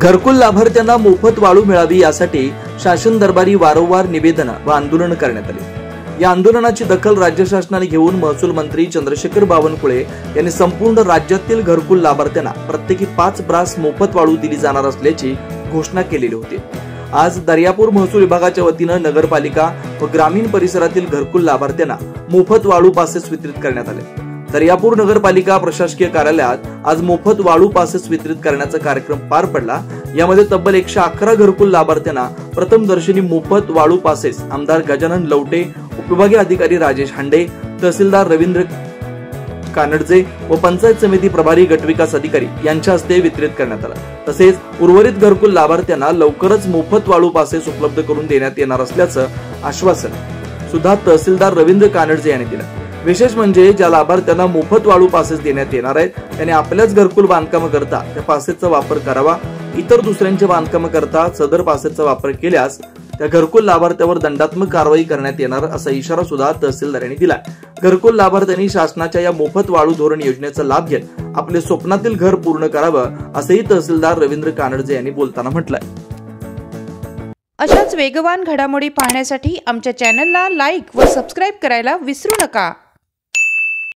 घरकुल लाभार्थ्यांना मोफत वाळू मिळावी यासाठी शासन दरबारी वारंवार निवेदन व आंदोलन करण्यात आले। या आंदोलनाची दखल राज्य शासनाने घेऊन महसूल मंत्री चंद्रशेखर बावनकुळे यांनी संपूर्ण राज्यातील घरकुल लाभार्थ्यांना प्रत्येकी 5 ब्रास मोफत वाळू दिली जाणार असल्याची घोषणा केलेली होती। आज दर्यापूर महसूल विभागाच्या वतीने नगरपालिका व ग्रामीण परिसरातील घरकुल लाभार्थ्यांना मोफत वाळू पासेस वितरित करण्यात आले। दर्यापूर नगरपालिका प्रशासकीय कार्यालयात आज मोफत वाळू पासेस वितरित करण्याचा कार्यक्रम पार पडला। यामध्ये तब्बल 111 घरकुल लाभार्थ्यांना प्रथम दर्शनी मोफत वाळू पासेस आमदार गजानन लवटे, उपविभागीय अधिकारी राजेश हांडे, तहसीलदार रवींद्र कानडजे व पंचायत समिती प्रभारी गटविकास अधिकारी यांच्या हस्ते वितरित करण्यात आला। तसेच उर्वरित घरकुल लाभार्थ्यांना लवकरच मोफत वाळू पासेस उपलब्ध करून देण्यात येणार असल्याचं आश्वासन सुद्धा तहसीलदार रवींद्र कानडजे यांनी दिलं। विशेष म्हणजे ज्या लाभार्थ्यांना मोफत वाळू पासेस देण्यात येणार आहेत त्यांनी आपल्याच घरकुल बांधकामाकरता त्या पासेसचा वापर करावा। इतर दुसऱ्यांच्या बांधकामाकरता सदर पासेसचा वापर केल्यास त्या घरकुल लाभार्थ्यावर दंडात्मक कारवाई करण्यात येणार असा इशारा सुद्धा तहसीलदार यांनी दिला। घरकुल लाभार्थ्यांनी शासनाच्या या मोफत वाळू धोरण योजनेचा लाभ घेत आपले स्वप्नातील घर पूर्ण करावं असंही तहसीलदार रवींद्र कानडजे यांनी बोलताना म्हटलंय। अशाच वेगवान घडामोडी पाहण्यासाठी आमच्या चॅनलला लाईक व सबस्क्राइब करायला विसरू नका।